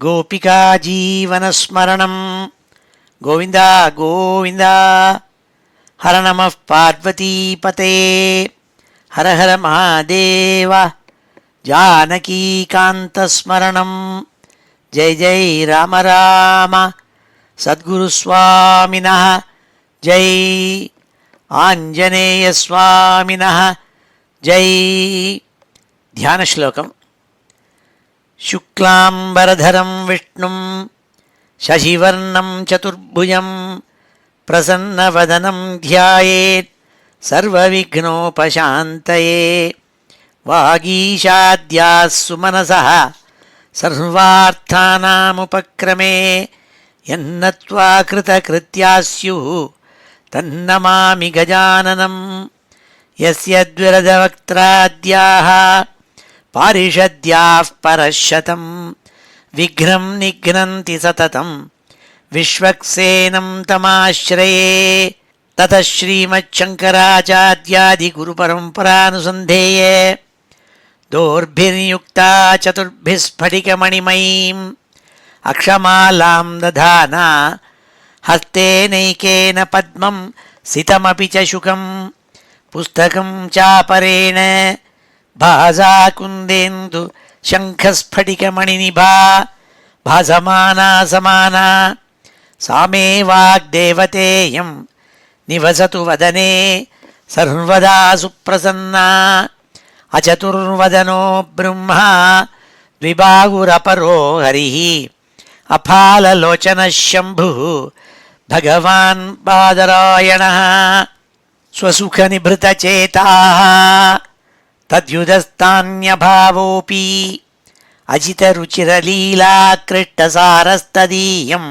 गोपिका जीवनस्मरणं गोविन्द गोविन्द। हर नमः पार्वतीपते हर हर महादेव। जानकीकान्तस्मरणं जय जय राम राम। सद्गुरुस्वामिनः जय, आञ्जनेयस्वामिनः जय। ध्यानश्लोकम्। शुक्लाम्बरधरं विष्णुं शशिवर्णं चतुर्भुजं प्रसन्नवदनं ध्यायेत् सर्वविघ्नोपशान्तये। वागीशाद्याः सुमनसः सर्वार्थानामुपक्रमे यन्नत्वा कृतकृत्याः स्युः तन्नमामि गजाननं। यस्य द्विरदवक्त्राद्याः पारिषद्याः परशतं विघ्नं निघ्नन्ति सततं विश्वक्सेनं तमाश्रये। ततः श्रीमच्छङ्कराचार्यादिगुरुपरम्परानुसन्धेये दोर्भिर्युक्ता चतुर्भिः स्फटिकमणिमयीम् अक्षमालां दधाना हस्तेनैकेन पद्मं सितमपि च शुकं पुस्तकं चापरेण भासा कुन्देन्दु शङ्खस्फटिकमणिनिभा भासमाना समाना। सा मे वाग्देवतेयं निवसतु वदने सर्वदा सुप्रसन्ना। अचतुर्वदनो ब्रह्मा द्विबाहुरपरो हरिः अफाललोचनः शम्भुः भगवान् बादरायणः। स्वसुखनिभृतचेताः तद्युदस्तान्यभावोऽपि अजितरुचिरलीलाकृष्टसारस्तदीयं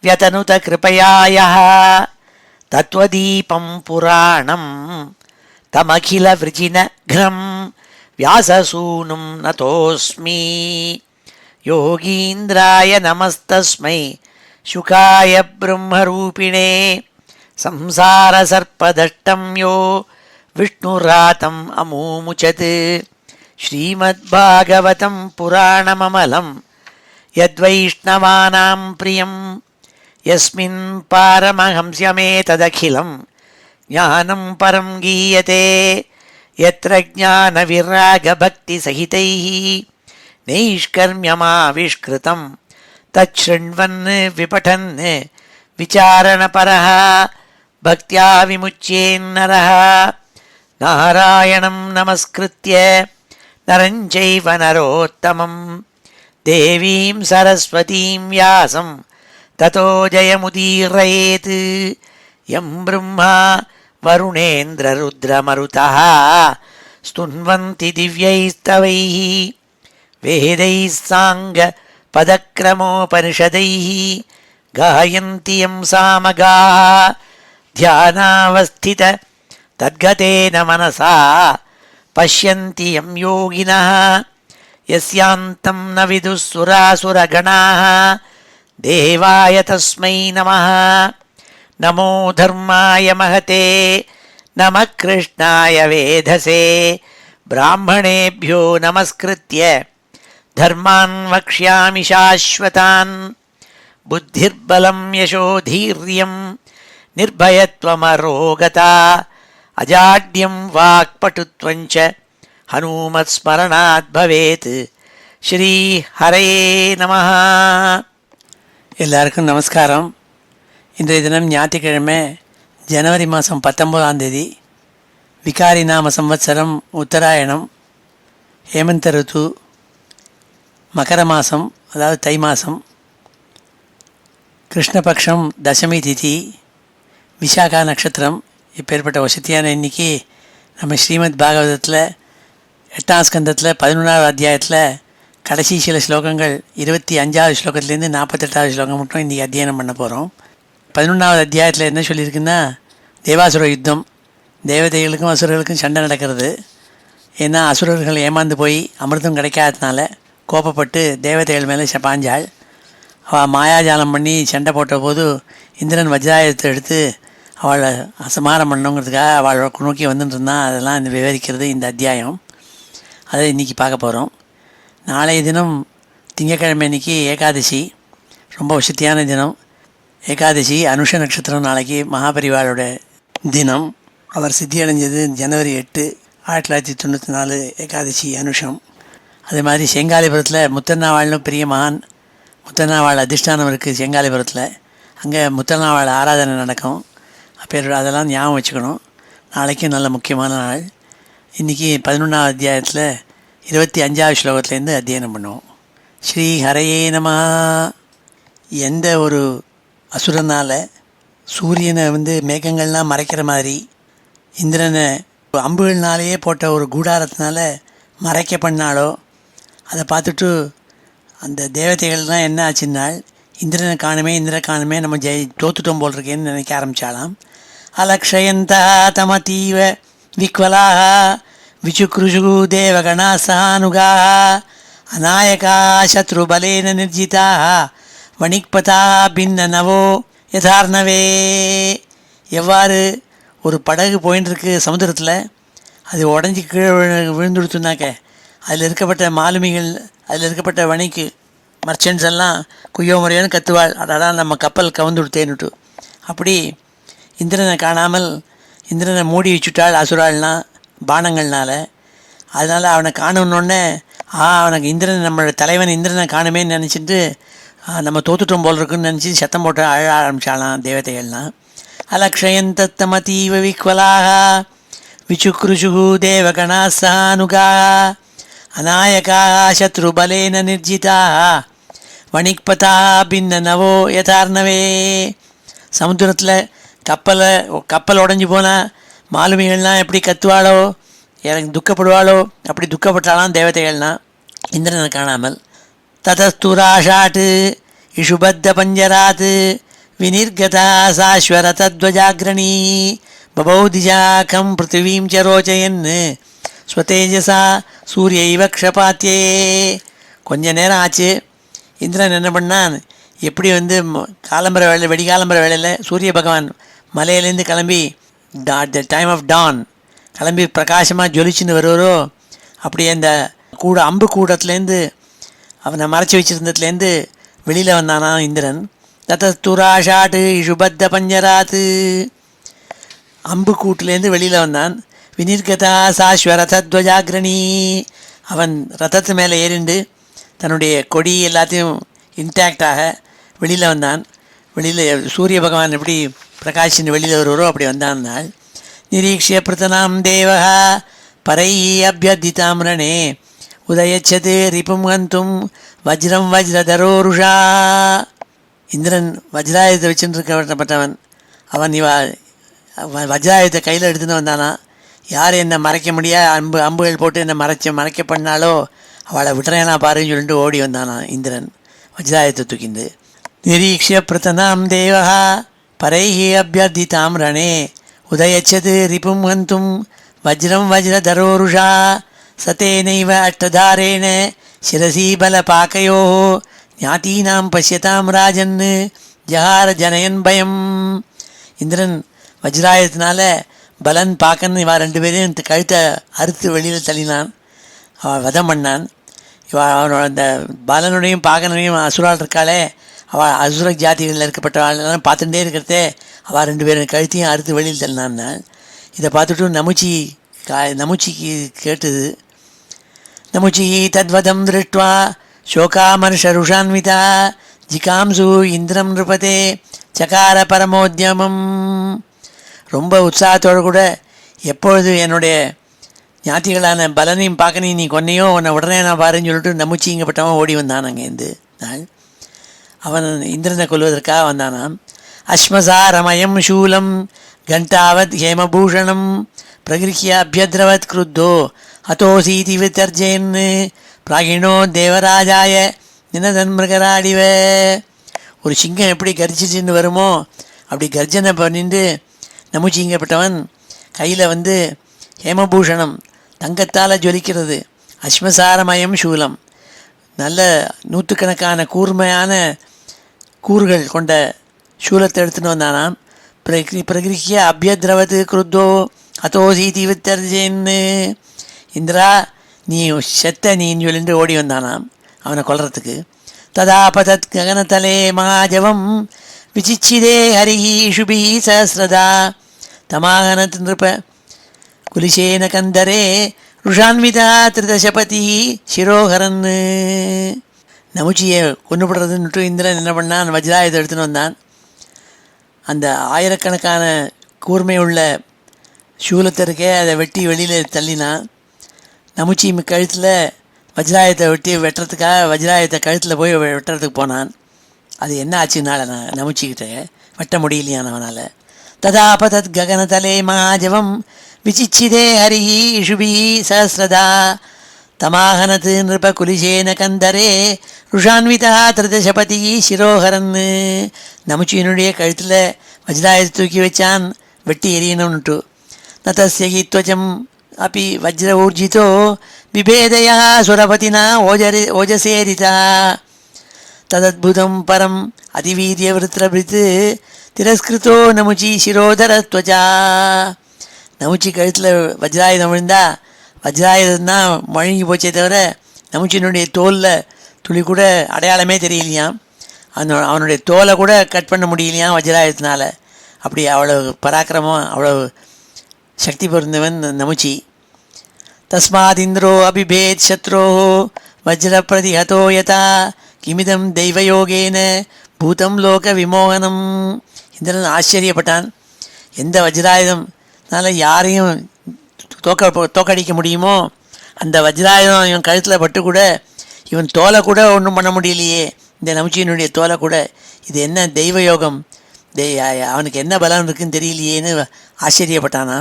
व्यतनुतकृपया यः तत्त्वदीपं पुराणं तमखिलवृजिनघ्नं व्याससूनुं नतोऽस्मि। योगीन्द्राय नमस्तस्मै शुकाय ब्रह्मरूपिणे संसारसर्पदष्टं यो विष्णुरातम् अमूमुचत्। श्रीमद्भागवतं पुराणममलं यद्वैष्णवानां प्रियं यस्मिन् पारमहंस्यमेतदखिलं ज्ञानं परं गीयते। यत्र ज्ञानविरागभक्तिसहितैः नैष्कर्म्यमाविष्कृतं तच्छृण्वन् विपठन् विचारणपरः भक्त्या विमुच्येन्नरः। नारायणं नमस्कृत्य नरं चैव नरोत्तमं देवीं सरस्वतीं व्यासं ततो जयमुदीरयेत्। यं ब्रह्मा वरुणेन्द्ररुद्रमरुतः स्तुन्वन्ति दिव्यैस्तवैः वेदैः साङ्गपदक्रमोपनिषदैः गायन्ति यं सामगाः ध्यानावस्थित तद्गतेन मनसा पश्यन्ति यं योगिनः। यस्यान्तं न विदुः सुरासुरगणाः देवाय तस्मै नमः। नमो धर्माय महते नमः कृष्णाय वेधसे ब्राह्मणेभ्यो नमस्कृत्य धर्मान् वक्ष्यामि शाश्वतान्। बुद्धिर्बलं यशोधीर्यं निर्भयत्वमरोगता अजाड्यं वाक्पटुत्वञ्च हनुमत्स्मरणात् भवेत्। श्री हरये நமः. எல்லாருக்கும் நமஸ்காரம். இன்றைய தினம் ஞாயிற்றுக்கிழமை ஜனவரி மாதம் 19ஆம் தேதி. விகாரி நாம சம்வத்சரம் உத்தராயணம், ஹேமந்த ருத்து, மகர மாதம் அதாவது தை மாதம், கிருஷ்ணபக்ஷம் தசமி திதி, விசாகா நட்சத்திரம். இப்பேற்பட்ட வசதியான இன்னைக்கு நம்ம ஸ்ரீமத் பாகவதத்தில் 8ஆம் ஸ்கந்தத்தில் 11ஆவது அத்தியாயத்தில் கடைசி சில ஸ்லோகங்கள் 25ஆவது ஸ்லோகத்துலேருந்து 48ஆவது ஸ்லோகம் மட்டும் இன்றைக்கி அத்தியனம் பண்ண போகிறோம். 11ஆவது அத்தியாயத்தில் என்ன சொல்லியிருக்குன்னா, தேவாசுர யுத்தம், தேவதைகளுக்கும் அசுரர்களுக்கும் சண்டை நடக்கிறது. ஏன்னா அசுரர்கள் ஏமாந்து போய் அமிர்தம் கிடைக்காததுனால கோபப்பட்டு தேவதைகள் மேலே பாஞ்சாள். அவள் மாயாஜாலம் பண்ணி சண்டை போட்ட போது இந்திரன் வஜ்ராயுதத்தை எடுத்து அவளை அசமாரம் பண்ணணுங்கிறதுக்காக அவளை நோக்கி வந்துட்டு இருந்தான். அதெல்லாம் விவரிக்கிறது இந்த அத்தியாயம். அதை இன்றைக்கி பார்க்க போகிறோம். நாளைய தினம் திங்கக்கிழமை அன்றைக்கி ஏகாதசி, ரொம்ப வசதியான தினம். ஏகாதசி அனுஷ நட்சத்திரம், நாளைக்கு மகாபரிவாளோட தினம். அவர் சித்தி அடைஞ்சது ஜனவரி 8, 1994 ஏகாதசி அனுஷம். அதே மாதிரி செங்காலிபுரத்தில் முத்தண்ணாவாள்னு பெரிய மகான் முத்தண்ணாவாள் அதிஷ்டானம் இருக்குது செங்காலிபுரத்தில். அங்கே முத்தண்ணாவாள் ஆராதனை நடக்கும். அதெல்லாம் ஞாபகம் வச்சுக்கணும். நாளைக்கும் நல்ல முக்கியமான நாள். இன்றைக்கி 11ஆம் அத்தியாயத்தில் 25ஆவது ஸ்லோகத்துலேருந்து அத்தியனம் பண்ணுவோம். ஸ்ரீ ஹரையே நம. எந்த ஒரு அசுரனால் சூரியனை மேகங்கள்லாம் மறைக்கிற மாதிரி இந்திரனை அம்புகள்னாலேயே போட்ட ஒரு கூடாரத்தினால மறைக்க பண்ணாலோ, அதை பார்த்துட்டு அந்த தேவதைகள்லாம் என்ன ஆச்சுன்னால், இந்திரனை காணுமே நம்ம தோத்துட்டோம் போல் இருக்கேன்னு நினைக்க ஆரம்பித்தாலாம். அலக்ஷயந்தா தமதீவ விக்வலாக விசுக்ருஷு தேவகணா சகானுகாக அநாயகா சத்ருபலேன நிர்ஜிதாக வணிக்பதா பின்ன நவோ யதார்ணவே. எவ்வாறு ஒரு படகு போயின்னு இருக்கு சமுத்திரத்தில், அது உடஞ்சி கீழே விழுந்துடுத்துனாக்க அதில் இருக்கப்பட்ட மாலுமிகள், அதில் இருக்கப்பட்ட வணிக்கு மர்ச்சன்ட்ஸ் எல்லாம் குய்யோ முறையோன்னு கத்துவாள், அதான் நம்ம கப்பல் கவுந்துடுத்தேன்னுட்டு. அப்படி இந்திரனை காணாமல் இந்திரனை மூடி வச்சுட்டாள் அசுராள்லாம் பானங்கள்னால. அதனால் அவனை காணணுன்னே அவனுக்கு இந்திரன், நம்மளோட தலைவன் இந்திரனை காணுமேன்னு நினச்சிட்டு நம்ம தோத்துட்டோம் போல் இருக்குன்னு நினச்சி சத்தம் போட்டு அழ ஆரம்பித்தாலாம் தேவதைகள்லாம். அலக்ஷயந்தமதீவ விக்வலாக விசுக்ருஷு தேவகணா சகானுகாக அநாயகா சத்ருபலேன நிர்ஜிதாக வணிக்பதா பின்ன நவோ யதார்ணவே. சமுத்திரத்தில் கப்பல் உடஞ்சி போனால் மாலுமிகள்லாம் எப்படி கத்துவாளோ, எனக்கு துக்கப்படுவாளோ, அப்படி துக்கப்பட்டாலாம் தேவதைகள்லாம் இந்திரனை காணாமல். ததஸ்துராஷாட்டு இஷுபத்த பஞ்சராத் வினிர்கதா சாஸ்வரதத்வஜாக்ரணி பபௌதிஜாக்கம் பிருத்திவீம் ச ரோச்சயன் ஸ்வதேஜசா சூரியைவ க்ஷபாத்தியே. கொஞ்ச நேரம் ஆச்சு. இந்திரன் என்ன பண்ணான், எப்படி காலம்பர வேலை, வெடிகாலம்பர வேளையில் சூரிய பகவான் மலையிலேருந்து கிளம்பி த டைம் ஆஃப் டான் கிளம்பி பிரகாசமாக ஜொலிச்சுன்னு வருவாரோ, அப்படியே அந்த அம்பு கூடத்துலேருந்து அவனை மறைச்சி வச்சுருந்ததுலேருந்து வெளியில் வந்தானா இந்திரன். ததஸ்துராஷாட்டு இஷுபத்த பஞ்சராத்து, அம்பு கூட்டிலேருந்து வெளியில் வந்தான். வினிர்கதா சாஸ்வரதத்வஜாக்ரணி, அவன் ரதத்து மேலே ஏறிண்டு தன்னுடைய கொடி எல்லாத்தையும் இன்டாக்டாக வெளியில் வந்தான். வெளியில் சூரிய பகவான் எப்படி பிரகாஷின்னு வெளியில் வருவாரோ அப்படி வந்தான்னாள். நிரீக்ஷிய பிரதனாம் தேவஹா பரை அபியர்திதாம்ரணே உதயச்சது ரிபும் கந்தும் வஜ்ரம் வஜ்ரதரோருஷா. இந்திரன் வஜ்ராயுதத்தை வச்சுட்டு இருக்கப்பட்டவன். அவன் வஜ்ராயுதத்தை கையில் எடுத்துன்னு வந்தானா. யார் என்னை மறைக்க முடியாது அம்புகள் போட்டு என்னை மறைக்க பண்ணாலோ அவளை விட்டுறேனா பாருன்னு சொல்லிட்டு ஓடி வந்தானா இந்திரன் வஜ்ராயுதத்தை தூக்கிண்டு. நிரீக்ஷிய பிரதனாம் தேவஹா பரைஹி அபியர்திதாம் ரணே உதயச்சது ரிபும் கந்தும் வஜ்ரம் வஜ்ரதரோருஷா சதேனைவ அஷ்டதாரேண சிரசி பல பாக்கையோ ஞாத்தீனாம் பசியதாம் ராஜன் ஜஹார ஜனயன் பயம். இந்திரன் வஜ்ராயுதத்தினால பலன் பாக்கன்னு இவா 2 பேரையும் கழுத்தை அறுத்து வெளியில் தள்ளினான். அவன் வதம் பண்ணான். அவனோட அந்த பலனுடையும் பாகனையும் அசுரால் இருக்காளே, அவள் அசுர ஜாதிகளில் இருக்கப்பட்டவாள் பார்த்துட்டே இருக்கிறதே அவள் 2 பேரும் கழுத்தையும் அறுத்து வெளியில் தள்ளினான். இதை பார்த்துட்டு நமுச்சிக்கு கேட்டது. நமுச்சி தத்வதம் திருஷ்டுவா சோகாமர்ஷருஷான்விதா ஜிகாம்சு இந்திரம் நிருபதே சகார பரமோத்யமம். ரொம்ப உற்சாகத்தோடு கூட, எப்பொழுது என்னுடைய ஞாத்திகளான பலனையும் பார்க்கனையும் நீ கொன்னையோ உன்னை உடனே நான் பாருன்னு சொல்லிட்டு நமுச்சிங்கப்பட்டவன் ஓடி வந்தான் அங்கேருந்து. அவன் இந்திரனை கொல்வதற்காக வந்தானாம். அஸ்மசாரமயம் சூலம் கண்டாவத் ஹேமபூஷணம் பிரகிருஹ்ய அபியத்ரவத் கிருத்தோ அத்தோசீதி வித்தர்ஜேன் பிராகிணோ தேவராஜாய நினதன் மிருகராடிவ. ஒரு சிங்கம் எப்படி கர்ஜிச்சுன்னு வருமோ அப்படி கர்ஜனை பண்ணிட்டு நமுச்சிங்கப்பட்டவன் கையில் ஹேமபூஷணம் தங்கத்தால் ஜொலிக்கிறது, அஸ்மசாரமயம் சூலம், நல்ல நூற்றுக்கணக்கான கூர்மையான கூறுகள் கொண்ட சூலத்தை எடுத்துன்னு வந்தானாம். பிரகிருஹ்ய அபியத்ரவத் கிருத்தோ அத்தோசீதி வித்தர்ஜேன்னு, இந்திரா நீ செத்த நீன்னு சொல்லிட்டு ஓடி வந்தானாம். அவனை கொல்றதுக்கு. ததாபதத் ககனதலே மகாஜவம் விசிச்சிதே ஹரிஹி இஷுபி சஹஸ்ரதா தமாகனத் நிருப குலிசேன கந்தரே ருஷான்விதா திருதசபதி சிரோஹரன். நமுச்சியை கொண்டுபடுறதுன்னுட்டு இந்திரன் என்ன பண்ணான், வஜ்ராயுதம் எடுத்துன்னு வந்தான். அந்த ஆயிரக்கணக்கான கூர்மை உள்ள சூலத்தை இருக்கே அதை வெட்டி வெளியில் தள்ளினான். நமுச்சி கழுத்தில் வஜ்ராயத்தை வெட்டுறதுக்காக வஜ்ராயத்தை கழுத்தில் போய் வெட்டுறதுக்கு போனான். அது என்ன ஆச்சுனால நமுச்சிக்கிட்ட வெட்ட முடியலையான் அவனால். ததாபதத் ககனதலே மகாஜவம் விசிச்சிதே ஹரிஹி இஷுபி சஹஸ்ரதா தமாகனத் நிருப குலிசேன கந்தரே ருஷான்விதா திருதசபதி சிரோஹரன். நமுச்சியினுடைய கழுத்தில் வஜ்ராயத்தை தூக்கி வச்சான், வெட்டி எரியணும்னுட்டு. நதஸ்ய ஹி த்வஜம் அப்பி வஜ்ர ஊர்ஜிதோ விபேதயா சுரபதினா ஓஜசேரிதா ததத்புதம் பரம் அதிவீரிய விருத்ரபிருத் திரஸ்கிருதோ நமுச்சி சிரோதர த்வஜா. நமுச்சி கழுத்தில் வஜ்ராயுதம் விழுந்தா வஜ்ராயுதம் தான் முழங்கி போச்சே தவிர நமுச்சியினுடைய தோலில் துளி கூட அடையாளமே தெரியலையாம். அவனுடைய தோலை கூட கட் பண்ண முடியலையாம் வஜ்ராயுதத்தினால. அப்படி அவ்வளவு பராக்கிரமம், அவ்வளவு சக்தி பொருந்தவன் நமுச்சி. தஸ்மாத் இந்திரோ அபிபேத் சத்ரோ வஜ்ர பிரதிஹதோ யதா கிமிதம் தெய்வயோகேன பூதம் லோக விமோகனம். இந்திரன் ஆச்சரியப்பட்டான். எந்த வஜ்ராயுதம்னால யாரையும் தோக்கடிக்க முடியுமோ அந்த வஜ்ராயுதம் இவன் கழுத்தில் பட்டு கூட இவன் தோலை கூட ஒன்றும் பண்ண முடியலையே, இந்த நமுச்சியினுடைய தோலை கூட. இது என்ன தெய்வ யோகம், அவனுக்கு என்ன பலம் இருக்குன்னு தெரியலையேன்னு ஆச்சரியப்பட்டானா.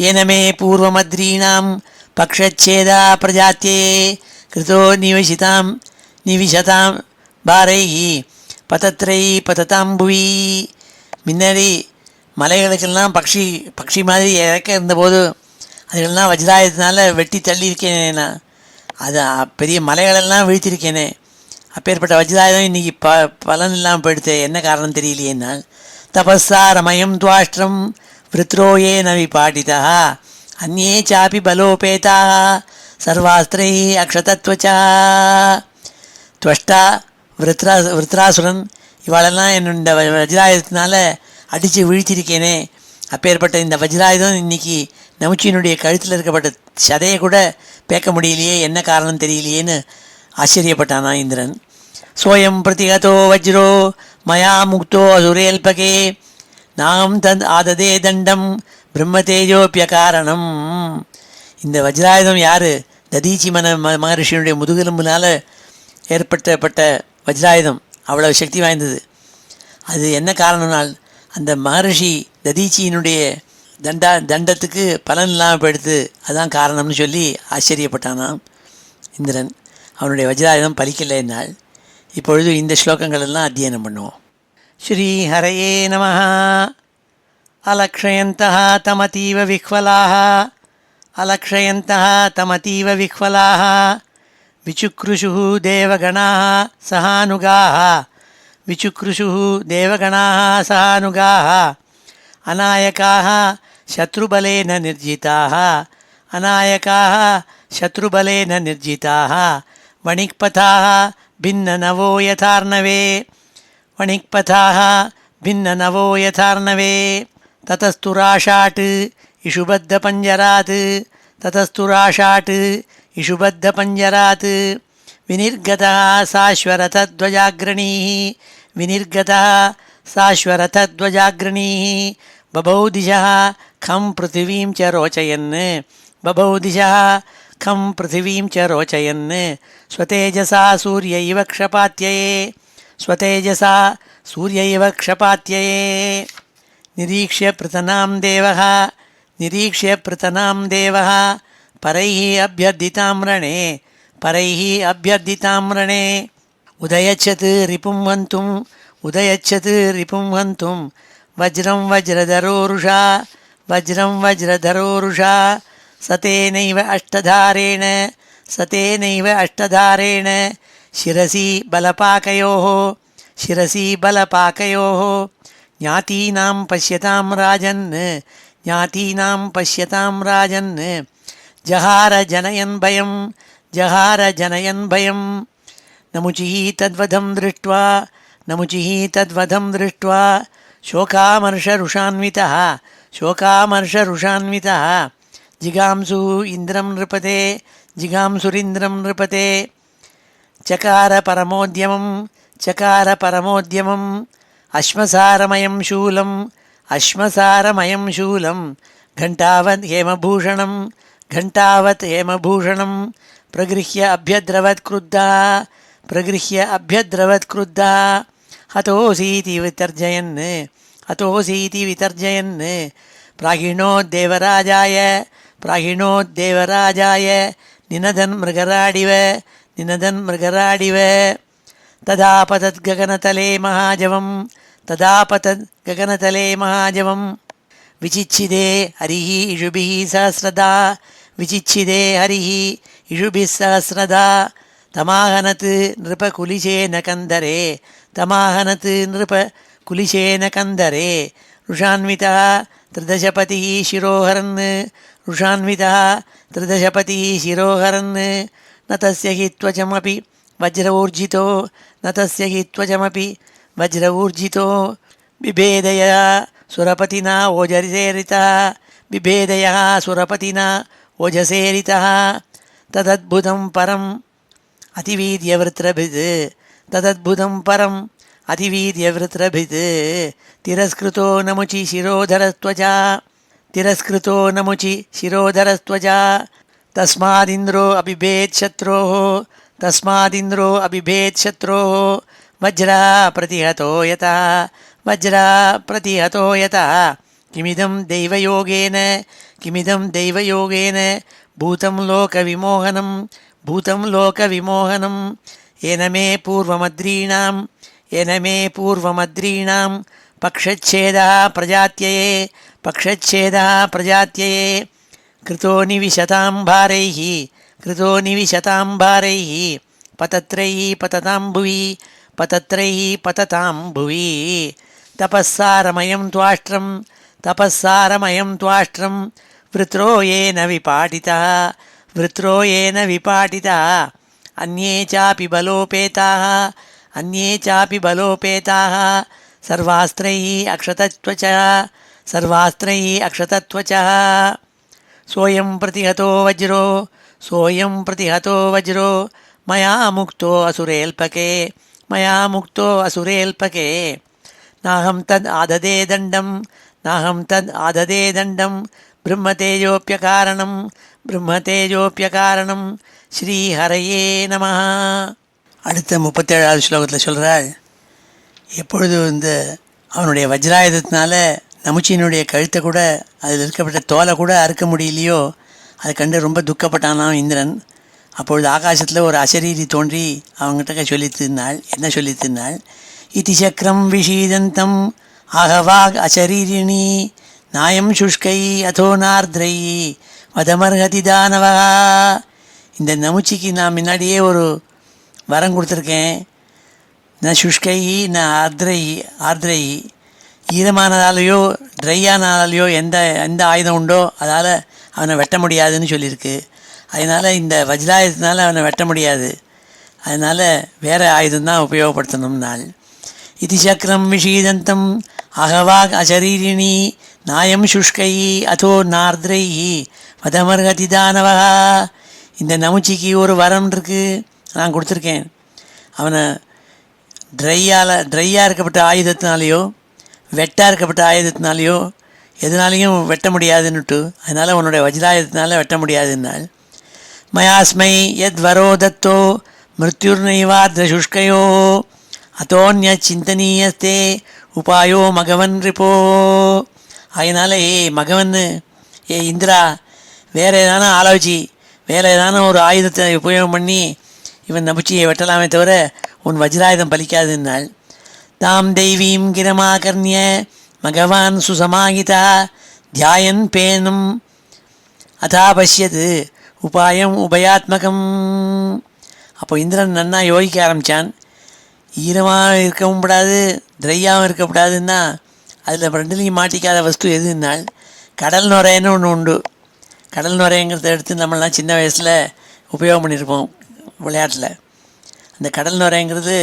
ஏனமே பூர்வமத்ரீணாம் பக்ஷச்சேதா பிரஜாத்தியே கிருதோ நிவிஷதாம் பாரைஹி பதத்ரை பததாம் புவி. முன்னாடி மலைகளுக்கெல்லாம் பக்ஷி மாதிரி இறக்க இருந்தபோது அதுகளெல்லாம் வஜ்ராயுதத்தினால வெட்டி தள்ளியிருக்கேனே, நான் அது பெரிய மலைகளெல்லாம் வீழ்த்திருக்கேனே. அப்பேற்பட்ட வஜ்ராயுதம் இன்றைக்கி பலன் இல்லாமல் போயிடுத்து, என்ன காரணம் தெரியலையேனால். தபஸா ரமயம் துவாஷ்டிரம் விருத்ரோயே நவி பாட்டிதா அந்நே சாப்பி பலோபேதா சர்வாஸ்திரை அக்ஷதத்வச்சா. துவஷ்டா விருத்ராசுரன் இவாளெல்லாம் என்னோட வஜ்ராயுதத்தினால அடித்து வீழ்த்திருக்கேனே. அப்பேற்பட்ட இந்த வஜ்ராயுதம் இன்றைக்கி நமுச்சியினுடைய கழுத்தில் இருக்கப்பட்ட சதையை கூட பேக்க முடியலையே, என்ன காரணம் தெரியலையேன்னு ஆச்சரியப்பட்டானா இந்திரன். சோயம் பிரதிகதோ வஜ்ரோ மயா முக்தோ அசுரேல்பகே நாம் தத் ஆததே தண்டம் பிரம்மதேஜோப்பிய காரணம். இந்த வஜ்ராயுதம் யார்? ததீச்சி மகரிஷியினுடைய முதுகெலும்பினால் ஏற்பட்ட வஜ்ராயுதம் அவ்வளவு சக்தி வாய்ந்தது. அது என்ன காரணம்னால் அந்த மகரிஷி ததீச்சியினுடைய தண்டத்துக்கு பலன் இல்லாமல் போயிடுத்து, அதுதான் காரணம்னு சொல்லி ஆச்சரியப்பட்டானாம் இந்திரன். அவனுடைய வஜ்ராயுதம் பலிக்கலைன்னால். இப்பொழுது இந்த ஸ்லோகங்கள் எல்லாம் அத்தியனம் பண்ணுவோம். ஸ்ரீ ஹரயே நமஹ. அலக்ஷயந்தः தமதீவ விஹ்வலாः அலக்ஷயந்தः தமதீவ விஹ்வலாः விசுக்ருஷுः தேவகணாः சஹானுகாः விசுக்ருஷுः தேவகணாः சஹானுகாः அநாயகாः சத்ருபலேன நிர்ஜிதாः அநாயகாः சத்ருபலேன நிர்ஜிதாः வணிக்பதாः भिन्ननवो यथार्णवे वणिक्पथाः भिन्ननवो यथार्णवे ततस्तुराशाट् इषुबद्धपञ्जरात् ततस्तुराशाट् इषुबद्धपञ्जरात् विनिर्गतः साश्वरथध्वजाग्रणीः विनिर्गतः साश्वरथध्वजाग्रणीः बभौ दिशः खं पृथिवीं च रोचयन् बभौ दिशः खं पृथिवीं च रोचयन् स्वतेजसा सूर्य इव क्षपात्यये स्वतेजसा सूर्य इव क्षपात्यये निरीक्ष्य पृतनां देवः परैः अभ्यर्थितां रणे उदयच्छत् रिपुं हन्तुं वज्रं वज्रधरोरुषा सतेनैव अष्टधारेण शिरसि बलपाकयोः ज्ञातीनां पश्यतां राजन् जहार जनयन् भयं நமுச்சிः தத்வதம் திருஷ்ட்வா நமுச்சிः தத்வதம் திருஷ்ட்வா शोकामर्षरुषान्वितः जिगांसु इन्द्रं नृपते जिगांसुरिन्द्रं नृपते चकार परमोद्यमम् अश्मसारमयं शूलं घण्टावत् हेमभूषणं प्रगृह्य अभ्यद्रवत् क्रुद्धा हतोऽसीति वितर्जयन् प्राहिणोद्देवराजाय निनदन् मृगराडिव तदापतद् गगनतले महाजवम् विचिच्छिदे हरिः इषुभिः सहस्रदा तमाहनत् नृपकुलिशेन कन्दरे रुषान्वितः त्रिदशपतिः शिरोहरन् न तस्य हि त्वचमपि वज्रऊर्जितो बिभेदयः सुरपतिना ओजसेरितः तदद्भुतं परम् अतिवीर्यवृत्रभित् तिरस्कृतो नमुचि शिरोधरस्त्वजा तस्मादिन्द्रो अबिभेत् शत्रोः वज्रा प्रतिहतो यतः किमिदं दैवयोगेन भूतं लोकविमोहनं येन मे पूर्वमद्रीणां पक्षच्छेदः प्रजात्यये कृतो निविशतां भारैः पतत्रैः पततां भुवि तपःसारमयं त्वाष्ट्रं वृत्रो येन विपाटितः अन्ये चापि बलोपेताः सर्वास्त्रैः अक्षतत्वचः सोऽयं प्रतिहतो वज्रो मया मुक्तो असुरेऽल्पके नाहं तद् आददे दण्डं ब्रह्मतेजोप्यकारणं ஸ்ரீஹரையே நமஹ. அடுத்த 37வது ஸ்லோகத்தில் சொல்கிறாள், எப்பொழுது இந்த அவனுடைய வஜ்ராயுதத்தினால நமுச்சியினுடைய கழுத்தை கூட அதில் இருக்கப்பட்ட தோலை கூட அறுக்க முடியலையோ அதை கண்டு ரொம்ப துக்கப்பட்டானான் இந்திரன். அப்பொழுது ஆகாசத்தில் ஒரு அசரீரி தோன்றி அவங்ககிட்ட என்ன சொல்லித்திருந்தாள், இதி சக்கரம் விஷீதந்தம் ஆகவாக் அசரீரிணி நாயம் சுஷ்கை அதோ நார்திரை வதமர்ஹதி தானவா. இந்த நமுச்சிக்கு நான் முன்னாடியே ஒரு வரம் கொடுத்துருக்கேன். நான் சுஷ்கை நான் ஆர்திரை ஈரமானதாலேயோ ட்ரையானாலேயோ எந்த ஆயுதம் உண்டோ அதால் அவனை வெட்ட முடியாதுன்னு சொல்லியிருக்கு. அதனால் இந்த வஜ்ராயுதத்தினால அவனை வெட்ட முடியாது, அதனால் வேறு ஆயுதம்தான் உபயோகப்படுத்தணும்னாள். இது சக்கரம் விஷீதந்தம் அகவாக் அசரீரிணி நாயம் சுஷ்கை அதோ நார்திரை வதமர்ஹதி தானவா. இந்த நமுச்சிக்கு ஒரு வரம் இருக்குது, நான் கொடுத்துருக்கேன். அவனை ட்ரையாக இருக்கப்பட்ட ஆயுதத்தினாலேயோ வெட்டாக இருக்கப்பட்ட ஆயுதத்தினாலேயோ எதனாலையும் வெட்ட முடியாதுன்னுட்டு, அதனால் உன்னுடைய வஜ்ராயுதத்தினால வெட்ட முடியாதுன்னால். மயாஸ்மை யத் வரோ தத்தோ மிருத்யுர்நைவாத்ர சுஷ்கையோ அதோன்ய சிந்தனீயஸ்தே உபாயோ மகவன் ரிப்போ. அதனால் மகவன் இந்திரா, வேறு ஏதானும் ஆலோசி, வேறு ஏதானும் ஒரு ஆயுதத்தை உபயோகம் பண்ணி இவன் நமுச்சியை வெட்டலாமே தவிர உன் வஜ்ராயுதம் பலிக்காதுன்னாள். தாம் தெய்வீம் கிரமாகர்ணிய மகவான் சுசமாகிதா தியாயன் பேனும் அதா பஷ்யது உபாயம் உபயாத்மகம். அப்போ இந்திரன் நன்னா யோகிக்க ஆரம்பித்தான். ஈரமாக இருக்கவும் கூடாது, ட்ரையாகவும் இருக்கக்கூடாதுன்னா அதில் ரெண்டுலேயும் மாட்டிக்காத வஸ்து எதுனால் கடல் நுரைன்னு ஒன்று உண்டு. கடல் நுரைங்கிறத எடுத்து நம்மளாம் சின்ன வயசில் உபயோகம் பண்ணியிருப்போம் விளையாட்டில். அந்த கடல் நுரைங்கிறது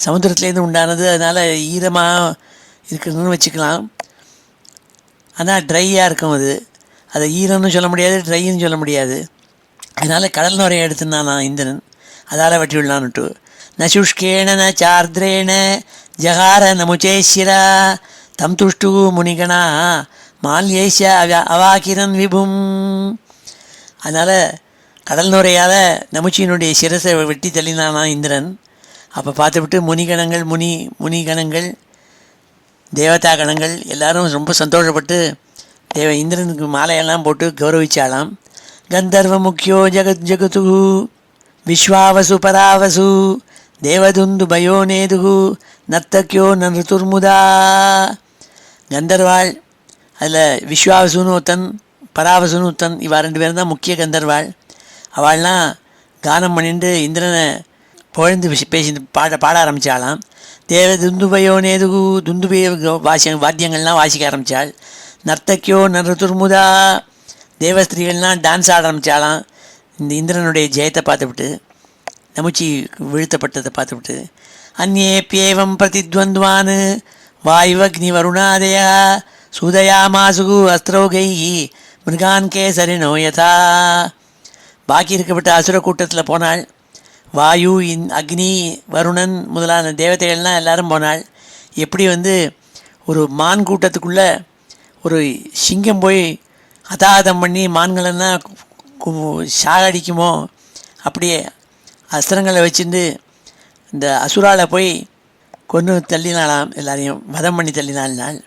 சமுத்திரத்துலேருந்து உண்டானது, அதனால் ஈரமாக இருக்குதுன்னு வச்சுக்கலாம். ஆனால் ட்ரையாக இருக்கும் அது. அதை ஈரம்னு சொல்ல முடியாது, ட்ரைன்னு சொல்ல முடியாது. அதனால் கடல் நுரையை எடுத்துனான் இந்திரன், அதால் வெட்டி விடலான்னுட்டு. ந சுஷ்கேண ந சார்திரேண ஜகார நமுச்சேஸ்வரா தம் துஷ்டு முனிகணா மால்யேஷ அவாக்கிரன் விபும். அதனால் கடல் நுரையால் நமுச்சியினுடைய சிரசை வெட்டி தள்ளினானா இந்திரன். அப்போ பார்த்துவிட்டு முனிகணங்கள் தேவதா கணங்கள் எல்லாரும் ரொம்ப சந்தோஷப்பட்டு இந்திரனுக்கு மாலையெல்லாம் போட்டு கௌரவிச்சாலாம். கந்தர்வ முக்கியோ ஜகத்து விஸ்வாவசு பராவசு தேவதுந்து பயோ நேது நர்த்தக்கியோ நருத்துர்முதா. கந்தர்வாள், அதில் விஸ்வாவசுன்னு ஒருத்தன், பராவசுன்னு ஒருத்தன், இவா 2 பேரும் தான் முக்கிய கந்தர்வாள். அவள்லாம் கானம் பண்ணிட்டு இந்திரனை புகழ்ந்து பேசி பாட ஆரம்பித்தாளாம். தேவ துந்துபயோ நேதுகு துந்துபய வாத்தியங்கள்லாம் வாசிக்க ஆரம்பித்தாள். நர்த்தக்கியோ நருத்துர்முதா தேவஸ்திரீகள்லாம் டான்ஸ் ஆட ஆரம்பித்தாலாம். இந்த இந்திரனுடைய ஜெயத்தை பார்த்துவிட்டு, நமுச்சி வீழ்த்தப்பட்டதை பார்த்துவிட்டு. அந்நேப்பியேவம் பிரதித்வந்த்வான் வாயுவக்னி வருணாதயா சூதயாமாசுகு அஸ்திரோகை மிருகான் கேசரினோ யதா. பாக்கி இருக்கப்பட்ட அசுர கூட்டத்தில் போனாள். வாயு, அக்னி, வருணன் முதலான தேவதைகள்லாம் எல்லாரும் போனாள். எப்படி ஒரு மான் கூட்டத்துக்குள்ளே ஒரு சிங்கம் போய் அதாதம் பண்ணி மான்களெல்லாம் சாகடிக்குமோ, அப்படியே அஸ்திரங்களை வச்சுட்டு இந்த அசுராலை போய் கொன்று தள்ளினாலாம், எல்லாரையும் வதம் பண்ணி தள்ளினாள்.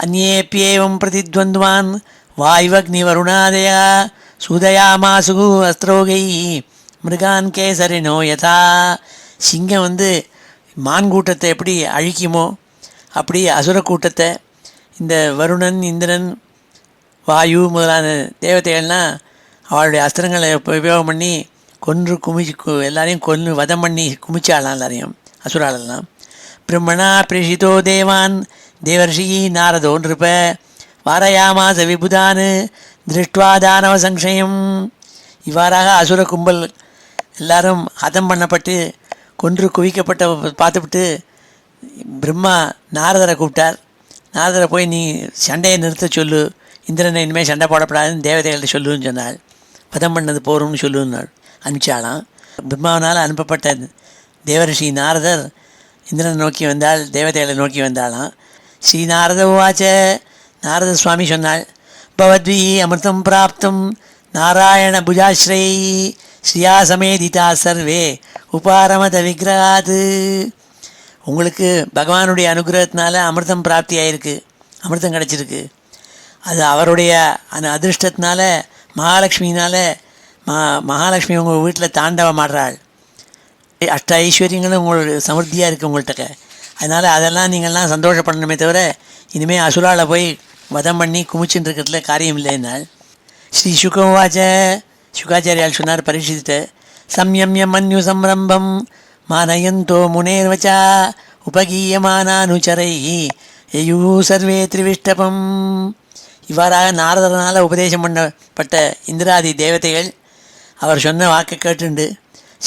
அந்நேப்பியேவம் பிரதித்வந்த்வான் வாயுவக்னி வருணாதயா சூதயாமாசுகு அஸ்திரோகை மிருகான் கேசரினோ யதா. சிங்கம் மான் கூட்டத்தை எப்படி அழிக்குமோ அப்படி அசுர கூட்டத்தை இந்த வருணன், இந்திரன், வாயு முதலான தேவதைகள்லாம் அவளுடைய அஸ்திரங்களை உபயோகம் பண்ணி கொன்று எல்லாரையும் கொன்று வதம் பண்ணி குமிச்சாலாம் எல்லாரையும், அசுராலெல்லாம். பிரம்மணா பிரேஷிதோ தேவான் தேவர்ஷி நாரதோ நிருப வாரயாமாச விபுதான் திருஷ்டுவா தானவ சங்ஷயம். இவ்வாறாக அசுர கும்பல் எல்லாரும் ஹதம் பண்ணப்பட்டு கொன்று குவிக்கப்பட்ட பார்த்துவிட்டு பிரம்மா நாரதரை கூப்பிட்டார். நாரதரை போய் நீ சண்டையை நிறுத்த சொல்லு, இந்திரனை இனிமேல் சண்டை போடப்படாதுன்னு தேவதைகள்கிட்ட சொல்லுன்னு சொன்னாள். வதம் பண்ணது போகிறோம்னு சொல்லுன்னாள், அனுப்பிச்சாலாம். பிரம்மாவனால் அனுப்பப்பட்ட தேவரிஷி நாரதர் இந்திரனை நோக்கி வந்தாள், தேவதைகளை நோக்கி வந்தாலாம். ஸ்ரீ நாரத உவாச்ச, நாரத சுவாமி சொன்னாள், பவத்வி அமிர்தம் பிராப்தம் நாராயண புஜாஸ்ரயை ஸ்ரீயா சமேதிதா சர்வே உபாரமத விக்கிரகாது. உங்களுக்கு பகவானுடைய அனுகிரகத்தினால அமிர்தம் பிராப்தி ஆகிருக்கு, அமிர்தம் கிடச்சிருக்கு. அது அவருடைய அதிர்ஷ்டத்தினால மகாலட்சுமினால் மகாலட்சுமி உங்கள் வீட்டில் தாண்டவம் ஆடுறாள். அஷ்ட ஐஸ்வர்யங்களும் உங்களுக்கு சமிருத்தியாக இருக்குது உங்கள்கிட்ட. அதனால் அதெல்லாம் நீங்கள்லாம் சந்தோஷப்படணுமே தவிர இனிமேல் அசுரால போய் வதம் பண்ணி குமிச்சுட்டு இருக்கிறதுல காரியம் இல்லைன்னாள். ஸ்ரீ சுகவாச்ச, சுகாச்சாரியால் சொன்னார் பரீட்சித்த, சம்யம்ய மன்யு சம்ரம்பம் மானயந்தோ முனேர்வச்சா உபகீயமானானுச்சரை யயூ சர்வே திரிவிஷ்டபம். இவ்வாறாக நாரதனால் உபதேசம் பண்ணப்பட்ட இந்திராதி தேவதைகள் அவர் சொன்ன வாக்கை கேட்டுண்டு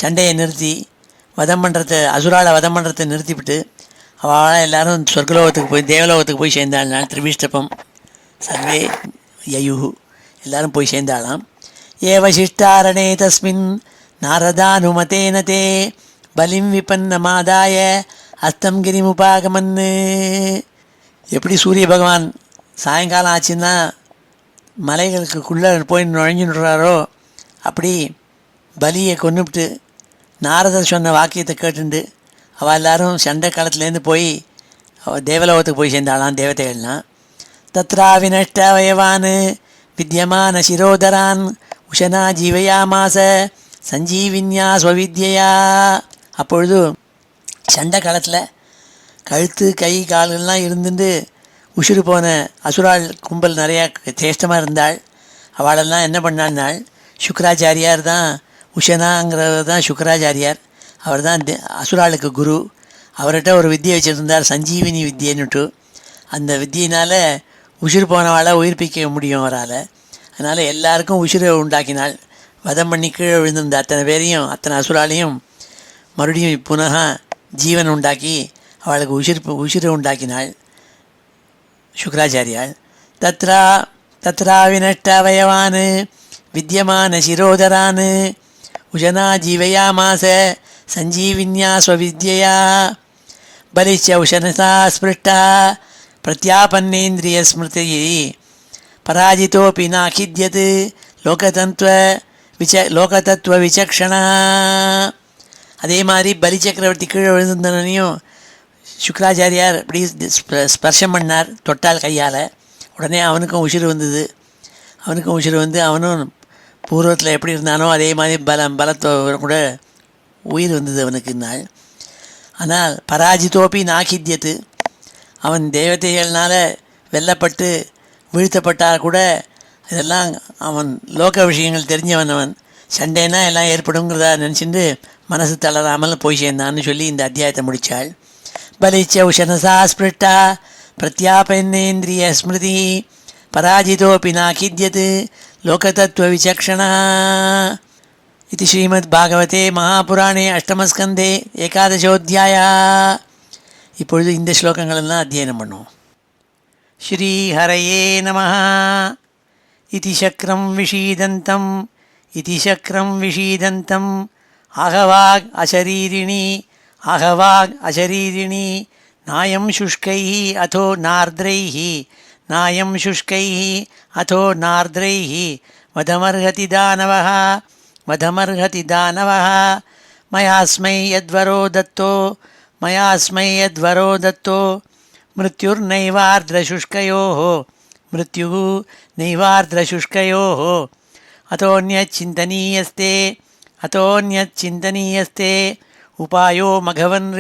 சண்டையை நிறுத்தி அசுரால வதம் பண்ணுறதை நிறுத்திவிட்டு அவள் எல்லாரும் சொர்க்கலோகத்துக்கு போய் தேவலோகத்துக்கு போய் சேர்ந்தாள்னால் திரிவிஷ்டபம் சர்வே யயு எல்லாரும் போய் சேர்ந்தாலாம். ஏவசிஷ்டாரணே தஸ்மின் நாரதானுமதேன தே பலிம் விபன்னமாதாய அஸ்தம் கிரிமுபாகமன். எப்படி சூரிய பகவான் சாயங்காலம் ஆச்சுன்னா மலைகளுக்குள்ளே போய் நுழைஞ்சுடுறாரோ அப்படி பலியை கொண்டுவிட்டு நாரதர் சொன்ன வாக்கியத்தை கேட்டுண்டு அவள் எல்லாரும் சண்டை காலத்துலேருந்து போய் தேவலோகத்துக்கு போய் சேர்ந்தாளாம் தேவதைகள்லாம். தத்ரா வினஷ்ட அவயவான் வித்தியமான சிரோதரான் உஷனா ஜீவயாமாச சஞ்சீவின்யா ஸ்வவித்யா. அப்பொழுது சண்டை காலத்தில் கழுத்து கை கால்கள்லாம் இருந்துட்டு உசுறு போன அசுரால் கும்பல் நிறையா சேஷ்டமாக இருந்தாள். அவளெல்லாம் என்ன பண்ணாள்னாள், சுக்கராச்சாரியார் தான் உஷனாங்கிறவர் தான் சுக்கராச்சாரியார், அவர் தான் அசுராளுக்கு குரு. அவர்கிட்ட ஒரு வித்தியை வச்சுருந்தார், சஞ்சீவினி வித்தியன்னுட்டு. அந்த வித்தியினால் உசுறு போனவாளை உயிர்ப்பிக்க முடியும் அவரால். அதனால் எல்லாருக்கும் உசுரை உண்டாக்கினாள். வதம் பண்ணி கீழே விழுந்திருந்த அத்தனை பேரையும் அத்தனை அசுராலையும் மறுபடியும் புனக ஜீவன் உண்டாக்கி அவளுக்கு உசிரை உண்டாக்கினாள் சுக்ராச்சாரியாள். தத்ராவினஷ்ட அவயவான் வித்யமான சிரோதரான் உஜனா ஜீவயாமாச சஞ்சீவின்யா ஸ்வவித்யயா பலிச்ச உஷனசா ஸ்பிருஷ்டா பிரத்யாபன்னேந்திரிய ஸ்மிருதி பராஜிதோபி நாகித்யத் லோகதத்துவ விசக்ஷணா. அதே மாதிரி பலி சக்கரவர்த்தி கீழே விழுந்தனையும் சுக்ராச்சாரியார் இப்படி ஸ்பர்ஷம் பண்ணார், தொட்டால் கையால். உடனே அவனுக்கும் உசிறு வந்து அவனும் பூர்வத்தில் எப்படி இருந்தானோ அதே மாதிரி பலத்தோட கூட உயிர் வந்தது அவனுக்கு நாள். ஆனால் பராஜிதோப்பி நாகித்யத்து, அவன் தேவதைகள்னால் வெல்லப்பட்டு வீழ்த்தப்பட்டால் கூட இதெல்லாம் அவன் லோக விஷயங்கள் தெரிஞ்சவன். அவன் சண்டைனா எல்லாம் ஏற்படுங்கிறதா நினச்சிட்டு மனசு தளராமல் போய் சேர்ந்தான்னு சொல்லி இந்த அத்தியாயத்தை முடித்தாள். பலிச்ச உஷனசா ஸ்பிருஷ்டா பிரத்யாபன்னேந்திரிய ஸ்மிருதி பராஜிதோப்பி நாகித்யத் லோகதத்துவ விசக்ஷணா. இது ஸ்ரீமத்பாகவதே மகாபுராணே அஷ்டமஸ்கந்தே ஏகாதசோத்தியாயா. இப்பொழுது இந்த ஸ்லோகங்களெல்லாம் அத்தியனம் பண்ணுவோம். ஸ்ரீஹரயே நமः. இதி சக்ரம் விஷீதந்தம் அகவாக் அசரீரிணி நாயம் சுஷ்கைः அதோ நார்द्रैः வதமர்ஹதி தானவः மயாஸ்மை யத்வரோ தத்தோ மிருத்யுர்நைவார்த்ரசுஷ்கயோः அத்தோன்யச்சிந்தனீயஸ்தே உபாயோ மघवन्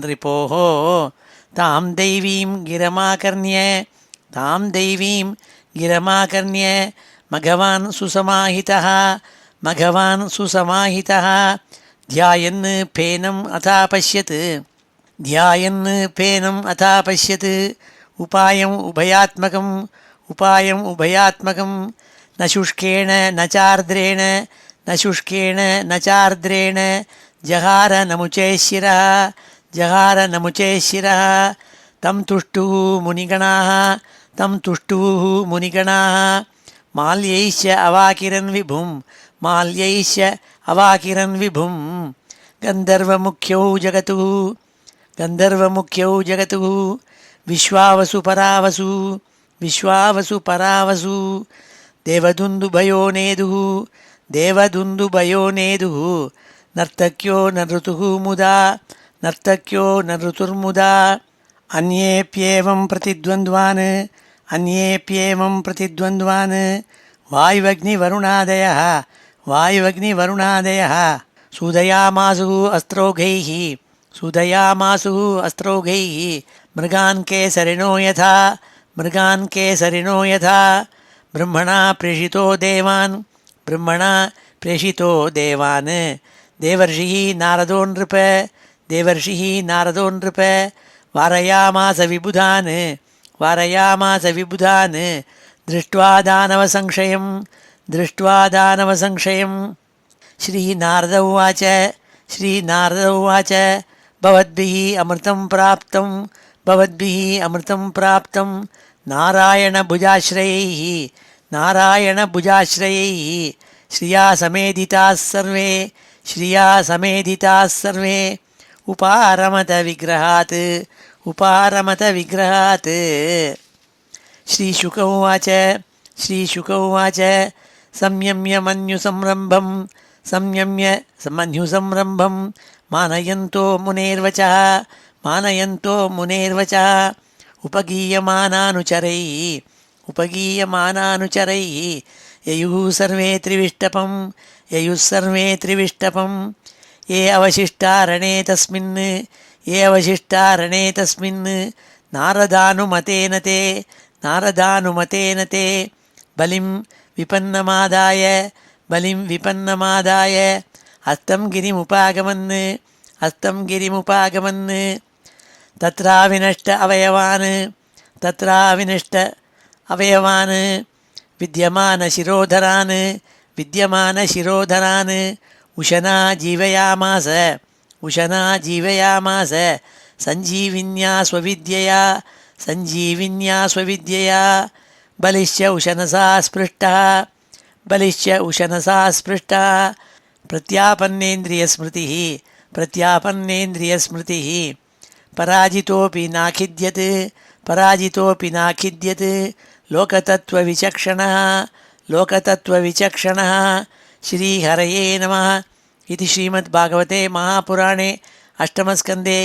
ரிபோः தாம் தெய்வீம் கிரமாகர்ணிய மघवान् சுசமாஹிதः தியாயன் பேனம் அதாபஷ்யத் உபாயம் உபயாத்மகம் ந சுஷ்கேண ந சார்த்ரேண ஜகார நமுச்சேஷிரः தம் துஷ்டுः முனிகணாः மால்யைஷ அவாகிரன் விபும் கந்தர்வமுख्यौ ஜகதுः விஸ்வாவசு பராவசு தேவதுந்துபயோ நேதுः நர்த்தக்யோ ந ருதுர்முதா அந்யேப்யேவம் பிரதித்வந்த்வான் வாயுவக்னிவருணாதயः சூதயாமாசு அஸ்த்ரோகைः மிருகான் கேசரிணோ யதா பிரம்மணா பிரேஷிதோ தேவான் தேவர்ஷிः நாரதோ நிருப வாரயாமாச விபுதான் திருஷ்ட்வா தானவ சங்ஷயம். ஸ்ரீநாரத உவாச்ச பவத்பிः அமிர்தம் பிராப்தம் நாராயணபுஜாஸ்ரயைः ஸ்ரியா சமேதிதாः சர்வே உபாரமத விக்கிரகாத். ஸ்ரீசுக உவாச்ச சம்யம்ய மன்யுசம்ரம்பம் மானயந்தோ முனேர்வச்சः உபகீயமானானுச்சரைः யயுः சர்வே த்ரிவிஷ்டபம் ये अवशिष्टारणे तस्मिन् नारदानुमतेन ते बलिं विपन्नमादाय हस्तं गिरिमुपागमन् तत्राविनष्ट अवयवान् विद्यमानशिरोधरान् उशना जीवयामास सञ्जीविन्या स्वविद्यया बलिश्च उशनसा स्पृष्टः प्रत्यापन्नेन्द्रियस्मृतिः पराजितोऽपि नाखिद्यत् लोकतत्त्वविचक्षणः श्रीहरये नमः इति श्रीमद्भागवते महापुराणे अष्टमस्कन्दे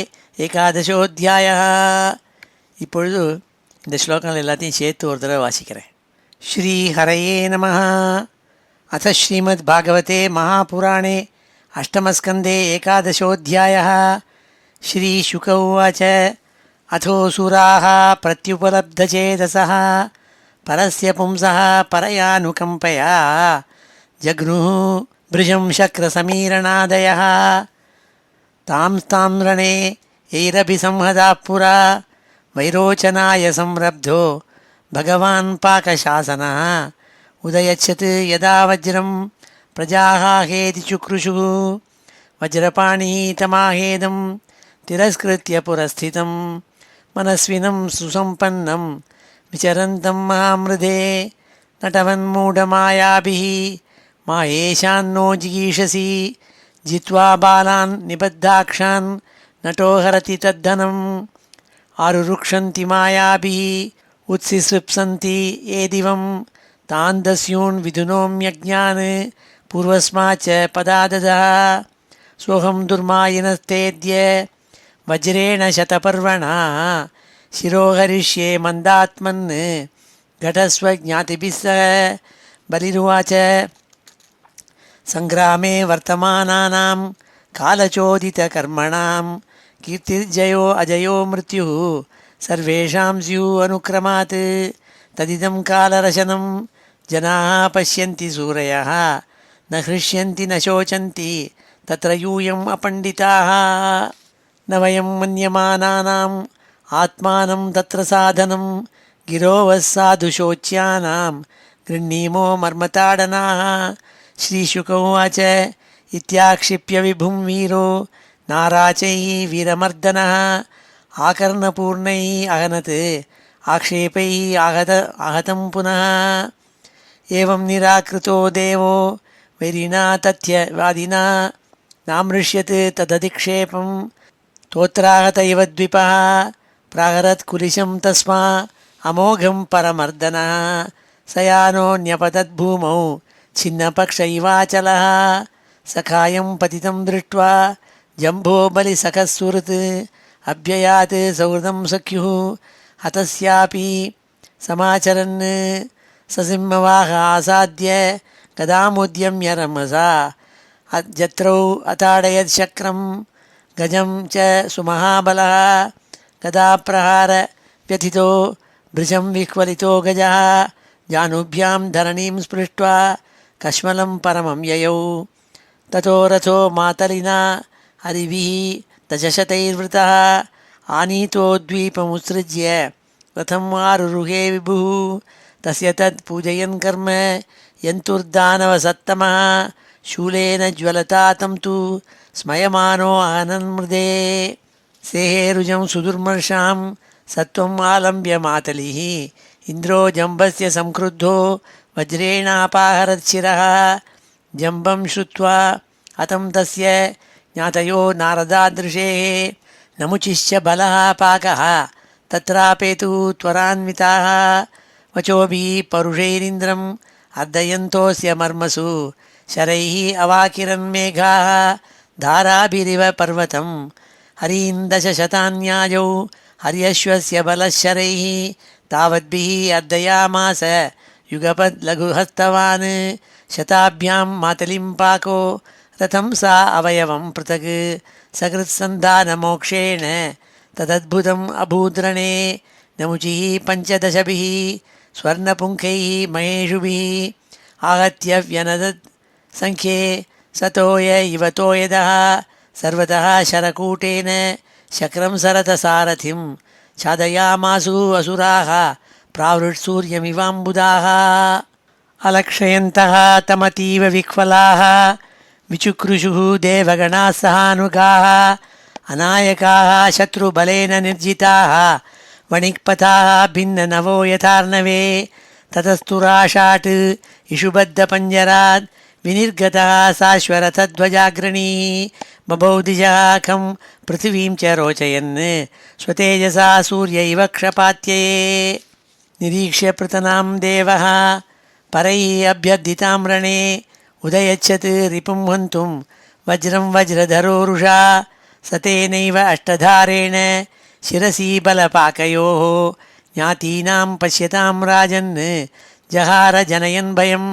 एकादशोऽध्यायः. இப்பொழுது இந்த ஸ்லோகங்கள் எல்லாத்தையும் சேர்த்து ஒரு தடவை வாசிக்கிறேன். ஸ்ரீஹரயே நமः. अथ श्रीमद्भागवते महापुराणे अष्टमस्कन्दे एकादशोऽध्यायः. श्रीशुक उवाच अथोऽसुराः प्रत्युपलब्धचेतसः परस्य पुंसः परयानुकम्पया जग्नुः भृजं शक्रसमीरणादयः तां रणे यैरभिसंहताः पुरा वैरोचनाय संरब्धो भगवान् पाकशासनः उदयच्छत् यदा वज्रं प्रजाः हेति चुक्रुषुः वज्रपाणिः तमाहेदं तिरस्कृत्य पुरस्थितं मनस्विनं सुसम्पन्नं विचरन्तं महामृदे नटवन्मूढमायाभिः मायेशान्नो जिगीषसि जित्वा बालान् निबद्धाक्षान् नटो हरति तद्धनम् आरुरुक्षन्ति मायाभिः उत्सिसृप्सन्ति ये दिवं तान् दस्यून् विधुनोम्यज्ञान् पूर्वस्माच्च पदाददः सोऽहं दुर्मायिनस्तेद्य वज्रेण शतपर्वणा शिरोहरिष्ये मन्दात्मन् घटस्वज्ञातिभिः सह. बलिरुवाच सङ्ग्रामे वर्तमानानां कालचोदितकर्मणां कीर्तिर्जयो अजयो मृत्युः सर्वेषां स्युः अनुक्रमात् तदिदं कालरशनं जनाः पश्यन्ति सूरयः न हृष्यन्ति न शोचन्ति तत्र यूयम् अपण्डिताः न वयं मन्यमानानाम् आत्मानं तत्र साधनं गिरोवः साधुशोच्यानां गृह्णीमो मर्मताडनाः. श्रीशुक उवाच इत्याक्षिप्य विभुं वीरो नाराचैः वीरमर्दनः आकर्णपूर्णैः अहनत् आक्षेपैः आहतं पुनः. एवं निराकृतो देवो वैरिणा तथ्यवादिना नामृष्यत् तदधिक्षेपं तोत्राहत इव द्विपः प्राहरत्कुलिशं तस्मा अमोघं परमर्दनः सयानोऽन्यपतद्भूमौ छिन्नपक्ष इवाचलः सखायं पतितं दृष्ट्वा जम्भो बलिसखस्सुहृत् अभ्ययात् सौहृदं सख्युः हतस्यापि समाचरन् ससिंहवाह आसाद्य गदामुद्यम्य रमसा जत्रौ अताडयत् गजं च सुमहाबलः गदाप्रहार व्यथितो भृशं विह्वलितो गजः जानुभ्यां धरणीं स्पृष्ट्वा कश्मलं परमं ययौ. ततो रथो मातलिना हरिभिः दशशतैर्वृतः आनीतो द्वीपमुत्सृज्य रथम् आरुरुहे विभुः तस्य तत् पूजयन् कर्म यन्तुर्दानवसत्तमः शूलेन ज्वलता तं तु स्मयमानो आनन्मृदे. सेहेरुजं सुदुर्मर्षां सत्वम् आलम्ब्य मातलिः इन्द्रो जम्बस्य संक्रुद्धो वज्रेणापाहरच्छिरः. जम्बं श्रुत्वा हतं तस्य ज्ञातयो नारदादृशेः नमुचिश्च बलः पाकः तत्रापेतुः त्वरान्विताः वचोभिः परुषैरिन्द्रम् अर्दयन्तोऽस्य मर्मसु शरैः अवाकिरन्मेघाः धाराभिरिव पर्वतं हरीन् दशशतान्यायौ हर्यश्वस्य बलशरैः तावद्भिः अर्दयामास युगपद्लघुहस्तवान् शताभ्यां मातलिं पाको रथं सा अवयवं पृथक् सकृत्सन्धानमोक्षेण तदद्भुतम् अभूद्रणे नमुचिः पञ्चदशभिः स्वर्णपुङ्खैः महेषुभिः आहत्य व्यनदत् सङ्ख्ये सतोय इव तोयदः सर्वतः शरकूटेन शक्रं सरतसारथिं छादयामासु असुराः प्रावृट्सूर्यमिवाम्बुदाः अलक्षयन्तः तमतीव विह्वलाः विचुक्रुषुः देवगणाः सहानुगाः अनायकाः शत्रुबलेन निर्जिताः वणिक्पथाः भिन्ननवो यथार्णवे ततस्तु राशाट् इषुबद्धपञ्जरात् विनिर्गतः साश्वरथध्वजाग्रणी बभौदिजः खं पृथिवीं च रोचयन् स्वतेजसा सूर्य इव क्षपात्यये निरीक्ष्य पृतनां देवः परैः अभ्यर्थितां रणे उदयच्छत् रिपुं हन्तुं वज्रं वज्रधरोरुषा सतेनैव अष्टधारेण शिरसि बलपाकयोः ज्ञातीनां पश्यतां राजन् जहार जनयन् भयं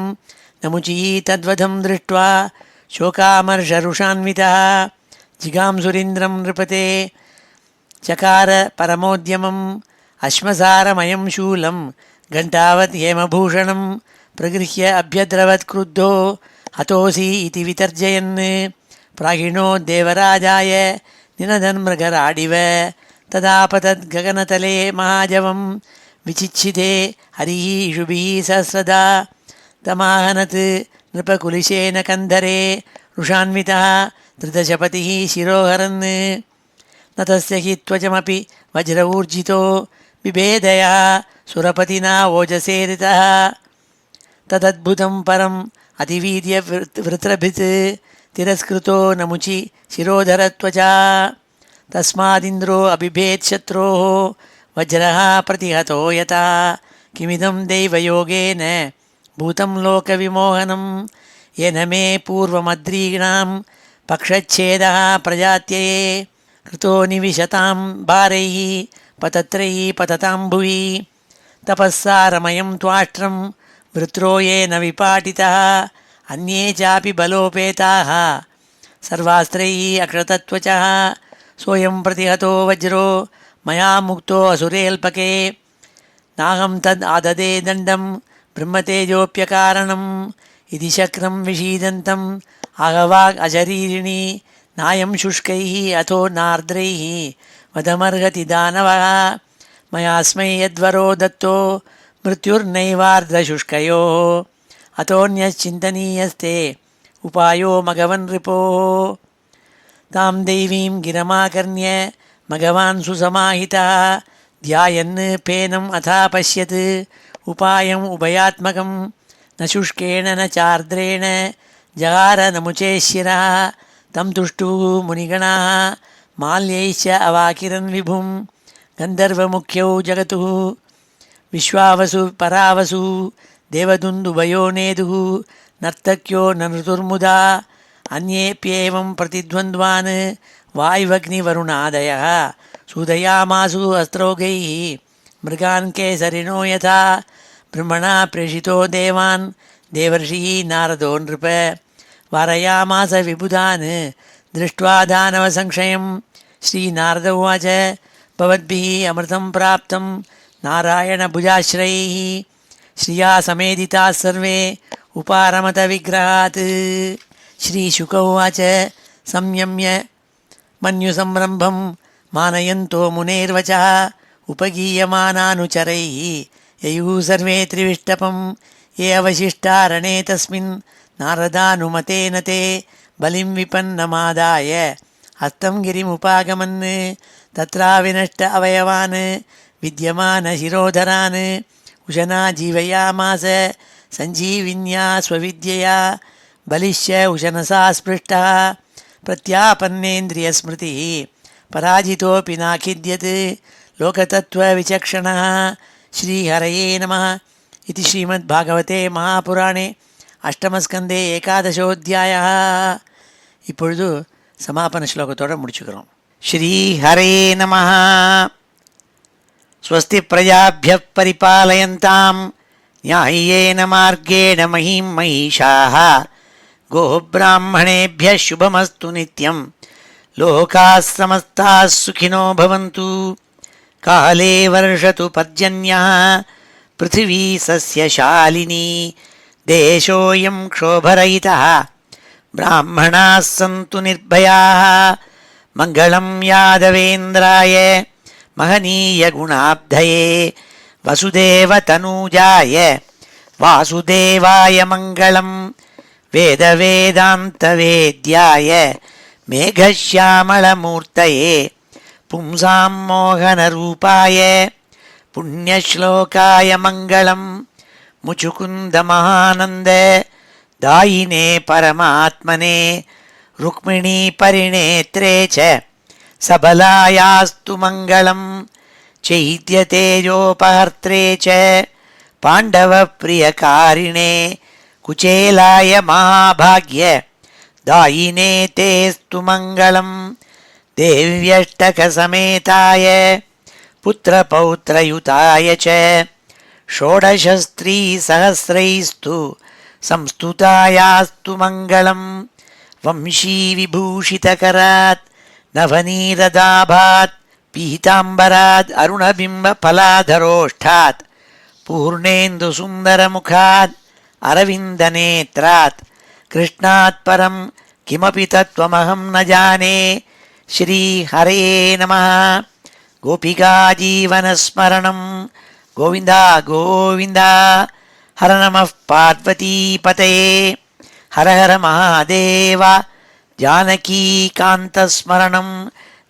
नमुची तद्वधं दृष्ट्वा शोकामर्षरुषान्वितः जिगांसुरीन्द्रं नृपते चकार परमोद्यमम् अश्मसारमयं शूलं घण्टावत् हेमभूषणं प्रगृह्य अभ्यद्रवत् क्रुद्धो हतोऽसि इति वितर्जयन् प्राहिणो देवराजाय निनदन् मृगराडिव तदापतद् गगनतले महाजवं विचिच्छिते हरिः इषुभिः सहस्रदा तमाहनत् नृपकुलिशेन कन्धरे रुषान्वितः धृतशपतिः शिरोहरन् न तस्य हि त्वचमपि वज्रऊर्जितो बिभेदयः सुरपतिना ओजसेरितः तदद्भुतं परम् अतिवीर्य वृत्रभित् तिरस्कृतो नमुचि शिरोधरत्वचा तस्मादिन्द्रो अबिभेत् शत्रोः वज्रः प्रतिहतो यथा किमिदं दैवयोगेन भूतं लोकविमोहनं येन मे पूर्वमद्रीणां पक्षच्छेदः प्रजात्यये कृतो निविशतां भारैः पतत्रैः पततां भुवि तपःसारमयं त्वाष्ट्रं वृत्रो येन विपाटितः अन्ये चापि बलोपेताः सर्वास्त्रैः अक्षतत्वचः सोऽयं प्रतिहतो वज्रो मया मुक्तो असुरेऽल्पके नाहं तद् आददे दण्डं ब्रह्मतेजोऽप्यकारणम् इति शक्रं विषीदन्तम् आहवाग् अशरीरिणी नायं शुष्कैः अथो नार्द्रैः वधमर्हति दानवः मयास्मै यद्वरो दत्तो मृत्युर्नैवार्द्रशुष्कयोः अतोऽन्यश्चिन्तनीयस्ते उपायो मघवन् रिपोः तां देवीं गिरमाकर्ण्य मघवान् सुसमाहितः ध्यायन् फेनम् अथा पश्यत् उपायम् उभयात्मकं न शुष्केण न चार्द्रेण जगार नमुचे शिरः तं तुष्टुः मुनिगणाः माल्यैश्च अवाकिरन् विभुं गन्धर्वमुख्यौ जगतुः विश्वावसु परावसु देवदुन्दुभयो नेदुः नर्तक्यो नृतुर्मुदा अन्येऽप्येवं प्रतिद्वन्द्वान् वायुवग्निवरुणादयः सूदयामासु अस्त्रौघैः मृगान् केसरिणो यथा ब्रह्मणा प्रेषितो देवान् देवर्षिः नारदो नृप वारयामास विबुधान् दृष्ट्वा दानवसंशयं श्रीनारद उवाच भवद्भिः अमृतं प्राप्तं नारायणभुजाश्रयैः श्रिया समेदिताः सर्वे उपारमत विग्रहात् श्रीशुक उवाच संयम्य मन्युसंरम्भं मानयन्तो मुनेर्वचः उपगीयमानानुचरैः ययुः सर्वे त्रिविष्टपं ये अवशिष्टा रणे तस्मिन् नारदानुमतेन ते बलिं विपन्नमादाय हस्तं गिरिमुपागमन् तत्राविनष्ट अवयवान् विद्यमानशिरोधरान् उशना जीवयामास सञ्जीविन्या स्वविद्यया बलिश्च उशनसा स्पृष्टः प्रत्यापन्नेन्द्रियस्मृतिः पराजितोऽपि नाखिद्यत् लोकतत्त्वविचक्षणः श्रीहरये नमः इति श्रीमद्भागवते महापुराणे அஷ்டமஸ்கந்தே ஏகாதசோத்தியாயः. இப்பொழுது சமாபன ஸ்லோகத்தோடு முடிச்சுக்கிறோம். ஸ்ரீ ஹரே நமः. ஸ்வஸ்தி பிரஜாभ्यः பரிபாலயந்தாம் न्याय्येन मार्गेण महीं महिषाः गोब्राह्मणेभ्यः शुभमस्तु नित्यं लोकाः समस्ताः सुखिनो भवन्तु. काले वर्षतु पर्जन्यः पृथिवी सस्यशालिनी देशोऽयं क्षोभरहितः ब्राह्मणाः सन्तु निर्भयाः. मङ्गलं यादवेन्द्राय महनीयगुणाब्धये वसुदेवतनूजाय वासुदेवाय मङ्गलं वेदवेदान्तवेद्याय मेघश्यामलमूर्तये पुंसां मोहनरूपाय पुण्यश्लोकाय मङ्गलं मुचुकुन्दमहानन्द दायिने परमात्मने रुक्मिणीपरिणेत्रे च सबलायास्तु मङ्गलं चैद्यतेजोपहर्त्रे च पाण्डवप्रियकारिणे कुचेलाय महाभाग्य दायिने तेस्तु मङ्गलं देव्यष्टकसमेताय पुत्रपौत्रयुताय च षोडशस्त्रीसहस्रैस्तु संस्तुतायास्तु मङ्गलं वंशीविभूषितकरात् नवनीरदाभात् पीताम्बरात् अरुणबिम्बफलाधरोष्ठात् पूर्णेन्दुसुन्दरमुखात् अरविन्दनेत्रात् कृष्णात् परं किमपि तत्त्वमहं न जाने। श्रीहरये नमः। गोपिकाजीवनस्मरणं गोविन्द गोविन्द। हर नमः पार्वतीपतये। हर हर महादेव। जानकीकान्तस्मरणं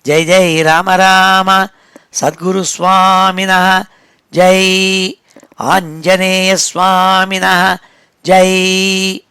जय जय राम राम। सद्गुरुस्वामिनः जय। आञ्जनेयस्वामिनः जय।